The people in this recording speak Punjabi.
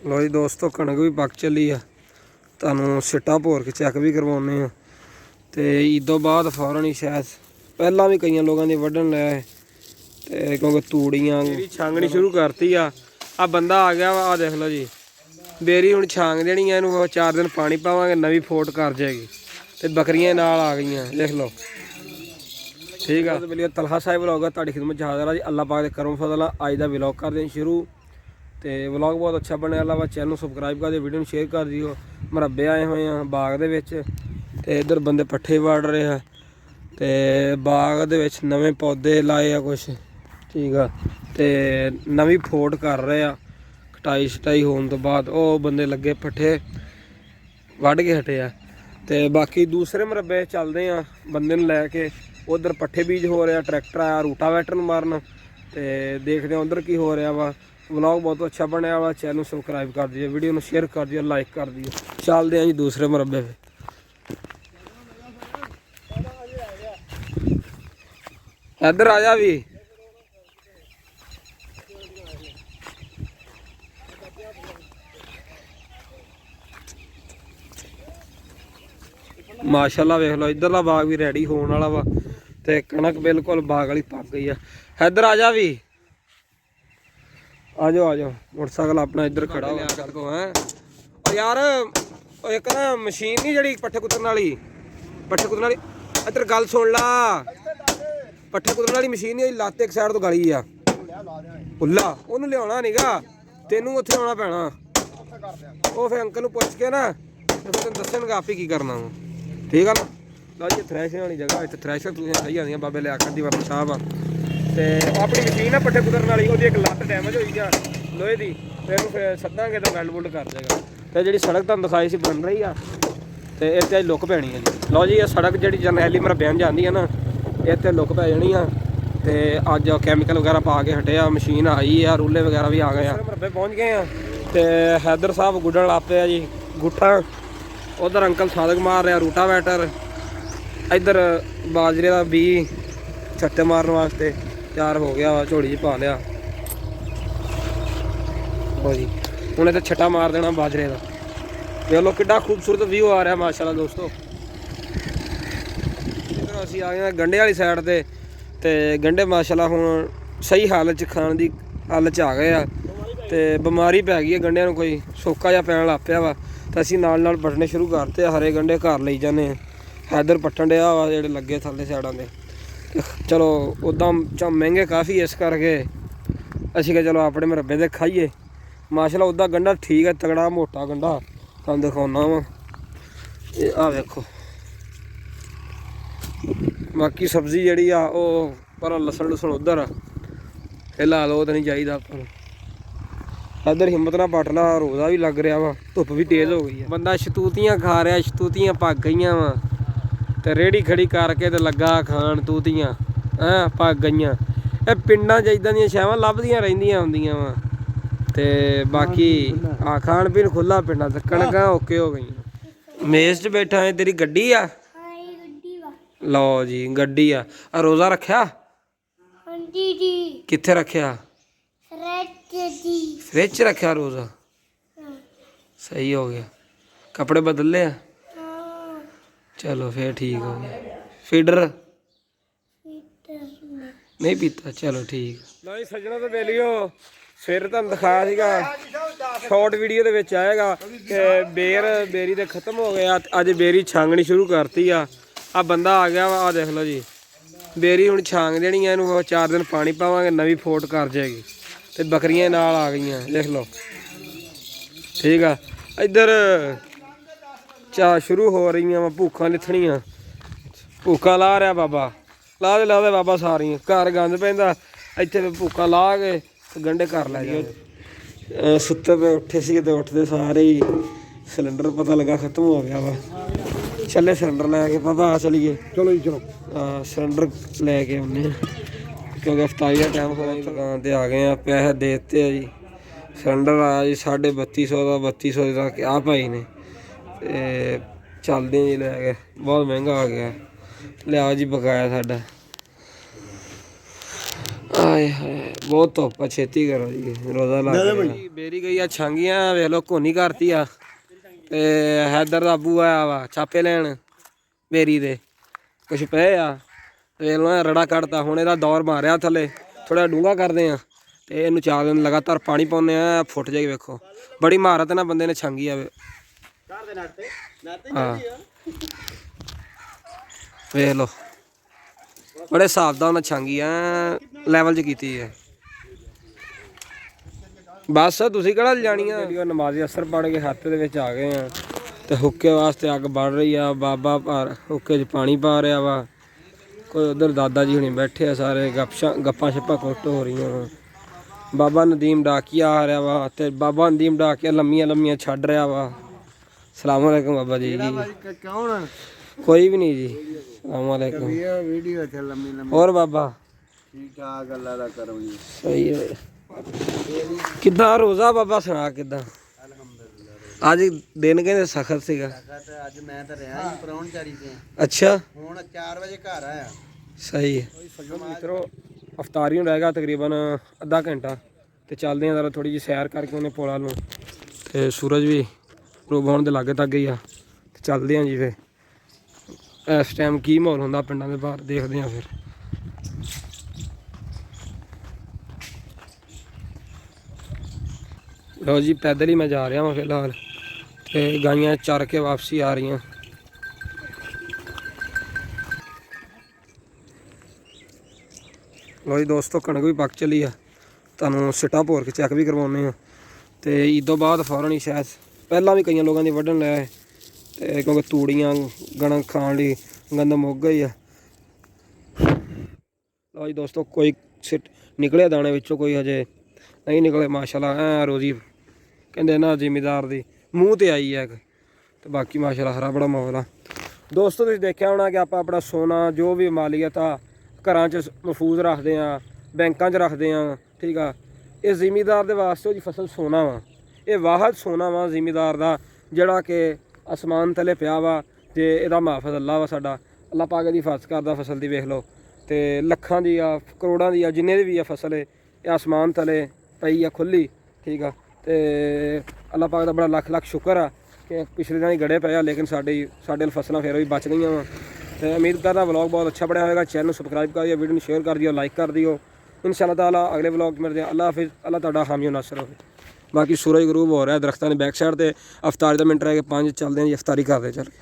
लो जी दोस्तों, कणक भी पक चली है। तुहानूं सिट्टा भोर के चैक भी करवाने हैं। तो ईदों बाद फौरन ही शायद पहला भी कई लोगों ने वढ़न लिया है, तो क्योंकि तूड़ियाँ छांगनी शुरू करती आ बंदा आ गया वा। देख लो जी, बेरी हुण छांग देनी है, इनू 4 दिन पानी पावांगे, नवी फोट कर जाएगी। तो बकरियां नाल आ गई, देख लो। ठीक है, तो बिल्कुल तलहा साहिब व्लॉग तुहाडी खिदमत हाज़िर है जी। अल्लाह पाक दे करम फजल अज दा व्लॉग कर दें शुरू। तो व्लॉग बहुत अच्छा बनने वाला वा। चैनल सबसक्राइब कर दिओ, वीडियो में शेयर कर दिओ। मरब्बे आए हुए हैं बाग दे विच, ते इधर बंदे पट्ठे वाड़ रहे हैं। तो बाग दे विच नवे पौधे लाए आ कुछ, ठीक है। तो नवी फोट कर रहे हैं कटाई शटाई होने तो बाद। वो बंदे लगे पट्ठे वढ़ के हटे आ। तो बाकी दूसरे मरब्बे चलते हैं बंदे नूं लैके। उधर पट्ठे बीज हो रहा, ट्रैक्टर आया रूटावैटर मारन। तो देखते हैं उधर की हो रहा वा। व्लॉग बहुत अच्छा बनया वा। चैनल सबसक्राइब कर दिए, वीडियो में शेयर कर दिए, लाइक कर दिए। चलते हैं जी दूसरे मरब्बे पे। इधर आ जा भी। माशाल्लाह वेख लो, इधरला बाग भी रेडी होने वाला वा। ते कणक बिल्कुल बाग वाली पक गई है। इधर आ जा भी, आ जाओ मोटरसाइकिल अपना इधर खड़ा हो है। और यार एक ना मशीन नहीं जड़ी पट्ठे कुतरन वाली, पट्ठे कुतरन वाली, इधर गल सुन ला। पट्ठे कुतरन वाली मशीन नहीं, लत्त एक साइड तो गली आ उल्ला, ਉਹਨੂੰ ਲਿਆਉਣਾ ਨੀਗਾ, ਤੈਨੂੰ ਉੱਥੇ ਆਉਣਾ ਪੈਣਾ। ਉਹ ਫਿਰ ਅੰਕਲ ਨੂੰ ਪੁੱਛ ਕੇ ਨਾ ਤੇ ਫਿਰ ਤੈਨੂੰ ਦੱਸਣਗਾ ਆਪੇ ਕੀ ਕਰਨਾ ਵਾ। ਠੀਕ ਆ ਨਾ। ਲਓ ਜੀ ਥ੍ਰੈਸ਼ਰ ਵਾਲੀ ਜਗ੍ਹਾ, ਇੱਥੇ ਥ੍ਰੈਸ਼ਰ ਤੁਸੀਂ ਸਹੀ ਆਉਂਦੀਆਂ ਬਾਬੇ ਲਿਆਕਤ ਦੀ ਵਰਤ ਸਾਹਿਬ ਆ। ਤੇ ਆਪਣੀ ਮਸ਼ੀਨ ਆ ਪੱਠੇ ਕੁਤਰਨ ਵਾਲੀ, ਉਹਦੀ ਇੱਕ ਲੱਤ ਡੈਮੇਜ ਹੋਈ ਆ ਲੋਹੇ ਦੀ। ਤੇ ਇਹਨੂੰ ਫਿਰ ਸੱਦਾਂਗੇ ਤਾਂ ਵੈਲਡ ਵੁਲਡ ਕਰ ਜਾਏਗਾ। ਤੇ ਜਿਹੜੀ ਸੜਕ ਤੁਹਾਨੂੰ ਦਿਖਾਈ ਸੀ ਬਣ ਰਹੀ ਆ, ਤੇ ਇੱਥੇ ਅੱਜ ਲੁੱਕ ਪੈਣੀ ਆ ਜੀ। ਲਓ ਜੀ ਇਹ ਸੜਕ ਜਿਹੜੀ ਜਰਨੈਲੀ ਮਰਬਿਆਂ ਜਾਂਦੀ ਆ ਨਾ, ਇੱਥੇ ਲੁੱਕ ਪੈ ਜਾਣੀ ਆ। ਤੇ ਅੱਜ ਕੈਮੀਕਲ ਵਗੈਰਾ ਪਾ ਕੇ ਹਟੇ ਆ, ਮਸ਼ੀਨ ਆਈ ਆ, ਰੂਲੇ ਵਗੈਰਾ ਵੀ ਆ ਗਏ ਆ। ਮਰਬੇ ਪਹੁੰਚ ਗਏ ਆ। ਤੇ ਹੈਦਰ ਸਾਹਿਬ ਗੁੱਡਣ ਲੱਗ ਪਏ ਆ ਜੀ ਗੁੱਠਾ। ਉਧਰ ਅੰਕਲ ਸਾਦਕ ਮਾਰ ਰਿਹਾ ਰੂਟਾਵੈਟਰ। ਇੱਧਰ ਬਾਜਰੇ ਦਾ ਬੀ ਛੱਟੇ ਮਾਰਨ ਵਾਸਤੇ ਤਿਆਰ ਹੋ ਗਿਆ ਵਾ, ਝੋਲੀ 'ਚ ਪਾ ਲਿਆ। ਹੋ ਜੀ ਹੁਣ ਇੱਥੇ ਛੱਟਾ ਮਾਰ ਦੇਣਾ ਬਾਜਰੇ ਦਾ। ਦੇਖ ਲਓ ਕਿੱਡਾ ਖੂਬਸੂਰਤ ਵਿਊ ਆ ਰਿਹਾ ਮਾਸ਼ਾਅੱਲਾ ਦੋਸਤੋ। ਇੱਧਰ ਅਸੀਂ ਆ ਗਏ ਗੰਢੇ ਵਾਲੀ ਸਾਈਡ ਤੇ। ਤੇ ਗੰਢੇ ਮਾਸ਼ਾਅੱਲਾ ਹੁਣ ਸਹੀ ਹਾਲਤ 'ਚ ਖਾਣ ਦੀ ਹਾਲਤ 'ਚ ਆ ਗਏ ਆ। ਤੇ ਬਿਮਾਰੀ ਪੈ ਗਈ ਹੈ ਗੰਢਿਆਂ ਨੂੰ, ਕੋਈ ਸੋਕਾ ਜਿਹਾ ਪੈਣ ਲੱਗ ਪਿਆ ਵਾ। ਤਾਂ ਅਸੀਂ ਨਾਲ ਪੱਟਣੇ ਸ਼ੁਰੂ ਕਰਤੇ। ਹਰੇ ਗੰਢੇ ਘਰ ਲਈ ਜਾਂਦੇ ਆ। ਹੈਦਰ ਪੱਟਣ ਡਿਆ ਵਾ ਜਿਹੜੇ ਲੱਗੇ ਥੱਲੇ ਸਾਈਡਾਂ 'ਤੇ। ਚਲੋ ਉੱਦਾਂ ਮਹਿੰਗੇ ਕਾਫੀ, ਇਸ ਕਰਕੇ ਅਸੀਂ ਕਿਹਾ ਚਲੋ ਆਪਣੇ ਮਰੱਬੇ ਦੇ ਖਾਈਏ। ਮਾਸ਼ਾਅੱਲਾ ਉੱਦਾਂ ਗੰਢਾ ਠੀਕ ਹੈ, ਤਗੜਾ ਮੋਟਾ ਗੰਢਾ ਤੁਹਾਨੂੰ ਦਿਖਾਉਣਾ ਵਾ। ਇਹ ਆਹ ਵੇਖੋ। ਬਾਕੀ ਸਬਜ਼ੀ ਜਿਹੜੀ ਆ ਉਹ ਪਰ ਲਸਣ ਲੁਸਣ ਉੱਧਰ ਆ, ਫਿਲਹਾਲ ਉਹ ਤਾਂ ਨਹੀਂ ਚਾਹੀਦਾ ਆਪਾਂ ਨੂੰ। ਇੱਧਰ ਹਿੰਮਤ ਨਾਲ ਪੱਟ ਲਾ, ਰੋਜ਼ਾ ਵੀ ਲੱਗ ਰਿਹਾ ਵਾ, ਧੁੱਪ ਵੀ ਤੇਜ਼ ਹੋ ਗਈ ਆ। ਬੰਦਾ ਸ਼ਤੂਤੀਆਂ ਖਾ ਰਿਹਾ, ਸ਼ਤੂਤੀਆਂ ਪੱਕ ਗਈਆਂ ਵਾ। ਤੇ ਰੇਹੜੀ ਖੜੀ ਕਰਕੇ ਤੇ ਲੱਗਾ ਖਾਣ ਤੂਤੀਆਂ, ਪੱਕ ਗਈਆਂ। ਇਹ ਪਿੰਡਾਂ 'ਚ ਇੱਦਾਂ ਦੀਆਂ ਛਾਵਾਂ ਲੱਭਦੀਆਂ ਰਹਿੰਦੀਆਂ ਹੁੰਦੀਆਂ ਵਾ। ਤੇ ਬਾਕੀ ਆ ਖਾਣ ਪੀਣ ਖੁੱਲ੍ਹਾ ਪਿੰਡਾਂ 'ਚ। ਕਣਕਾਂ ਓਕੇ ਹੋ ਗਈਆਂ। ਮੇਜ਼ 'ਚ ਬੈਠਾ ਹੈ, ਤੇਰੀ ਗੱਡੀ ਆ? ਲਓ ਜੀ ਗੱਡੀ ਆ। ਰੋਜ਼ਾ ਰੱਖਿਆ? ਹਾਂਜੀ ਜੀ। ਕਿੱਥੇ ਰੱਖਿਆ? फ्रिज च रखा रोज़ा? सही हो गया। कपड़े बदल ले? चलो फिर ठीक हो गया। फीडर नहीं पीता? चलो ठीक। नहीं सजना तो बेलियो फिर तुहानूं दिखाया सीगा शॉर्ट वीडियो दे विच आएगा कि बेरी तो खत्म हो गया। अज बेरी छांगनी शुरू करती आ बंदा आ गया वा। आ देख लो जी, बेरी हुण छांग देनी है, इनू 4 दिन पानी पावांगे, नवी फोट कर जाएगी। ਤੇ ਬੱਕਰੀਆਂ ਨਾਲ ਆ ਗਈਆਂ, ਦੇਖ ਲਓ। ਠੀਕ ਆ। ਇੱਧਰ ਚਾਹ ਸ਼ੁਰੂ ਹੋ ਰਹੀਆਂ ਵਾ, ਭੁੱਖਾਂ ਲਿਥਣੀਆਂ। ਭੁੱਖਾਂ ਲਾ ਰਿਹਾ ਬਾਬਾ, ਲਾ ਦੇ ਬਾਬਾ ਸਾਰੀਆਂ। ਘਰ ਗੰਦ ਪੈਂਦਾ, ਇੱਥੇ ਭੁੱਖਾਂ ਲਾ ਕੇ ਗੰਢੇ ਘਰ ਲੈ ਜਾਓ। ਸੁੱਤੇ ਪਏ ਉੱਠੇ ਸੀ ਤੇ ਉੱਠਦੇ ਸਾਰੇ ਹੀ ਸਿਲੰਡਰ ਪਤਾ ਲੱਗਾ ਖਤਮ ਹੋ ਗਿਆ ਵਾ। ਚੱਲੇ ਸਿਲੰਡਰ ਲੈ ਕੇ ਪਾਪਾ, ਚਲੀਏ। ਚਲੋ ਜੀ ਚਲੋ। ਸਿਲੰਡਰ ਲੈ ਕੇ ਆਉਂਦੇ ਹਾਂ क्योंकि अफ्तारी का टाइम हो गया। दुकान पर आ गए हैं, पैसे दे दिते जी। सिलेंडर आया जी 3250 का, 3200 का क्या भाई ने। चलते जी लैके, बहुत महंगा आ गया। लिया जी बकाया साडा। ਆਏ ਹਾਏ ਬਹੁਤ ਧੁੱਪ ਆ, ਛੇਤੀ ਕਰੋ ਜੀ ਰੋਜ਼ਾ ਲੱਗ ਗਿਆ। ਬੇਰੀ ਗਈ ਆ ਛਾਂਗੀਆਂ, ਵੇਖ ਲੋ ਕੋਨੀ ਕਰਤੀ ਆ। ਤੇ ਹੈਦਰ ਦਾ ਬੂ ਆਇਆ ਵਾ ਛਾਪੇ ਲੈਣ ਬੇਰੀ ਦੇ, ਕੁਛ ਪਏ ਆ ਵੇਖ ਲੋ ਰੜਾ ਕੱਢਤਾ। ਹੁਣ ਇਹਦਾ ਦੌਰ ਮਾਰਿਆ ਥੱਲੇ, ਥੋੜਾ ਡੂੰਘਾ ਕਰਦੇ ਆ ਤੇ ਇਹਨੂੰ 4 ਦਿਨ ਲਗਾਤਾਰ ਪਾਣੀ ਪਾਉਂਦੇ ਆ, ਫੁੱਟ ਜਾਏਗੀ। ਵੇਖੋ ਬੜੀ ਮਹਾਰਤ ਨਾਲ ਬੰਦੇ ਨੇ ਛਾਂਗੀ ਆ। ਹਾਂ ਵੇਖ ਲੋ ਬੜੇ ਹਿਸਾਬ ਦਾ ਉਹਨਾਂ ਛਾਂਗੀ ਆ, ਲੈਵਲ 'ਚ ਕੀਤੀ ਹੈ। ਬਸ ਤੁਸੀਂ ਕਿਹੜਾ ਜਾਣੀ ਆ। ਨਮਾਜ਼ੀ ਅਸਰ ਪੜ ਕੇ ਹੱਥ ਦੇ ਵਿੱਚ ਆ ਗਏ ਆ ਤੇ ਹੁੱਕੇ ਵਾਸਤੇ ਅੱਗ ਬਲ ਰਹੀ ਆ। ਬਾਬਾ ਹੁੱਕੇ 'ਚ ਪਾਣੀ ਪਾ ਰਿਹਾ ਵਾ। ਕੋਈ ਉਧਰ ਦਾਦਾ ਜੀ ਹੁਣੀ ਬੈਠੇ ਆ, ਸਾਰੇ ਗੱਪਾਂ ਛੱਪਾਂ ਕੁੱਟ ਹੋ ਰਹੀਆਂ ਵਾ। ਬਾਬਾ ਨਦੀਮ ਡਾਕੀਆ ਆ ਰਿਹਾ ਵਾ ਤੇ ਬਾਬਾ ਨਦੀਮ ਡਾਕੀਆ ਲੰਮੀਆਂ ਲੰਮੀਆਂ ਛੱਡ ਰਿਹਾ ਵਾ। ਸਲਾਮ ਵਾਲੇਕੁਮ ਬਾਬਾ ਜੀ। ਕੌਣ? ਕੋਈ ਵੀ ਨਹੀਂ ਜੀ। ਸਲਾਮ ਵਾਲੇਕੁਮ। ਵੀਡੀਓ ਤੇ ਲੰਮੀ ਲੰਮੀ ਹੋਰ ਬਾਬਾ ਠੀਕ ਠਾਕ ਗੱਲਾਂ ਦਾ ਕਰੋ ਜੀ। ਸਹੀ ਹੈ। ਕਿੱਦਾਂ ਰੋਜ਼ਾ ਬਾਬਾ ਸੁਣਾ ਕਿੱਦਾਂ? ਅੱਜ ਦਿਨ ਕਹਿੰਦੇ ਸਖਤ ਸੀਗਾ। ਅੱਜ ਮੈਂ ਤਾਂ ਰਿਹਾ ਜੀ ਪਰੌਣਚਾਰੀ ਤੇ। ਅੱਛਾ ਹੁਣ 4 ਵਜੇ ਘਰ ਆਇਆ। ਸਹੀ ਹੈ। ਮਿੱਤਰੋ ਅਫਤਾਰੀ ਨੂੰ ਰਹਿ ਗਿਆ ਤਕਰੀਬਨ ਅੱਧਾ ਘੰਟਾ ਤੇ ਚੱਲਦੇ ਆ ਜ਼ਰਾ ਥੋੜੀ ਜਿਹੀ ਸੈਰ ਕਰਕੇ ਉਹਨੇ ਪੋਲਾ ਨੂੰ, ਤੇ ਸੂਰਜ ਵੀ ਡੂਬ ਹੋਣ ਦੇ ਲਾਗੇ ਤੱਕ ਗਈ ਆ ਤੇ ਚੱਲਦੇ ਆ ਜੀ। ਫਿਰ ਇਸ ਟਾਈਮ ਕੀ ਮਾਹੌਲ ਹੁੰਦਾ ਪਿੰਡਾਂ ਦੇ ਬਾਹਰ ਦੇਖਦੇ ਆ। ਫਿਰ ਲਓ ਜੀ ਪੈਦਲ ਹੀ ਮੈਂ ਜਾ ਰਿਹਾ ਵਾਂ ਫਿਲਹਾਲ, ਤੇ ਗਾਈਆਂ ਚਰ ਕੇ ਵਾਪਸੀ ਆ ਰਹੀਆਂ। ਲਓ ਜੀ ਦੋਸਤੋ ਕਣਕ ਵੀ ਪੱਕ ਚਲੀ ਆ, ਤੁਹਾਨੂੰ ਸਿੱਟਾ ਭੋਰ ਕੇ ਚੈੱਕ ਵੀ ਕਰਵਾਉਂਦੇ ਆ। ਤੇ ਈਦੋਂ ਬਾਅਦ ਫੌਰਨ ਹੀ ਸ਼ਾਇਦ ਪਹਿਲਾਂ ਵੀ ਕਈਆਂ ਲੋਕਾਂ ਦੀ ਵੱਢਣ ਲਿਆ ਤੇ ਕਿਉਂਕਿ ਤੂੜੀਆਂ ਕਣਕ ਖਾਣ ਲਈ ਗੰਦ ਮੁੱਕ ਗਈ ਆ। ਲਓ ਜੀ ਦੋਸਤੋ ਕੋਈ ਸਿੱਟ ਨਿਕਲਿਆ ਦਾਣੇ ਵਿੱਚੋਂ, ਕੋਈ ਹਜੇ ਨਹੀਂ ਨਿਕਲੇ। ਮਾਸ਼ਾਅੱਲਾ ਐ ਰੋਜ਼ੀ ਕਹਿੰਦੇ ਨਾ ਜ਼ਿਮੀਦਾਰ ਦੀ ਮੂੰਹ ਤੇ ਆਈ ਹੈ। ਤੇ ਬਾਕੀ ਮਾਸ਼ਾਅੱਲਾ ਹਰਾ ਬੜਾ ਮਾਹੌਲ ਆ। ਦੋਸਤੋ ਤੁਸੀਂ ਦੇਖਿਆ ਹੋਣਾ ਕਿ ਆਪਾਂ ਆਪਣਾ ਸੋਨਾ ਜੋ ਵੀ ਮਾਲੀਅਤ ਆ ਘਰਾਂ 'ਚ ਮਹਿਫੂਜ਼ ਰੱਖਦੇ ਆ, ਬੈਂਕਾਂ 'ਚ ਰੱਖਦੇ ਆ, ਠੀਕ ਆ। ਇਹ ਜ਼ਿਮੀਦਾਰ ਦੇ ਵਾਸਤੇ ਉਹਦੀ ਫਸਲ ਸੋਨਾ ਵਾ। ਇਹ ਵਾਹਦ ਸੋਨਾ ਵਾ ਜ਼ਿਮੀਦਾਰ ਦਾ, ਜਿਹੜਾ ਕਿ ਅਸਮਾਨ ਥੱਲੇ ਪਿਆ ਵਾ। ਤੇ ਇਹਦਾ ਮੁਹਾਫਿਜ਼ ਅੱਲਾ ਵਾ ਸਾਡਾ। ਅੱਲਾ ਪਾਕ ਦੀ ਹਿਫਾਜ਼ਤ ਕਰਦਾ ਫਸਲ ਦੀ। ਵੇਖ ਲਓ ਤੇ ਲੱਖਾਂ ਦੀ ਆ, ਕਰੋੜਾਂ ਦੀ ਆ, ਜਿੰਨੇ ਦੀ ਵੀ ਆ ਫਸਲ ਇਹ ਅਸਮਾਨ ਥੱਲੇ ਪਈ ਆ ਖੁੱਲੀ, ਠੀਕ ਆ। ਤੇ ਅੱਲਾ ਪਾਕ ਦਾ ਬੜਾ ਲੱਖ ਲੱਖ ਸ਼ੁਕਰ ਆ ਕਿ ਪਿਛਲੇ ਦਿਨ ਹੀ ਗੜੇ ਪਏ ਆ, ਲੇਕਿਨ ਸਾਡੇ ਫਸਲਾਂ ਫਿਰ ਵੀ ਬਚ ਗਈਆਂ ਵਾ। ਤੇ ਉਮੀਦ ਕਰਦਾ ਵਲੌਗ ਬਹੁਤ ਅੱਛਾ ਬਣਿਆ ਹੋਵੇਗਾ। ਚੈਨਲ ਨੂੰ ਸਬਸਕ੍ਰਾਈਬ ਕਰ ਦਿਓ, ਵੀਡੀਓ ਨੂੰ ਸ਼ੇਅਰ ਕਰ ਦਿਓ, ਲਾਈਕ ਕਰ ਦਿਓ। ਇਨਸ਼ਾਅੱਲਾ ਤਾਲਾ ਅਗਲੇ ਵਲੌਗ 'ਚ ਮਿਲਦੇ ਹਾਂ। ਅੱਲਾ ਹਾਫਿਜ਼। ਅੱਲਾ ਤੁਹਾਡਾ ਹਾਮੀ ਨਾਸਰ ਹੋਵੇ। ਬਾਕੀ ਸੂਰਜ ਗਰੂਬ ਹੋ ਰਿਹਾ ਦਰਖਤਾਂ ਦੀ ਬੈਕ ਸਾਈਡ ਤੇ। ਅਫਤਾਰੀ ਦਾ ਮਿੰਟ ਰਹਿ ਕੇ 5 ਚੱਲਦੇ ਹਾਂ ਜੀ, ਅਫਤਾਰੀ ਕਰਦੇ ਚੱਲ ਕੇ।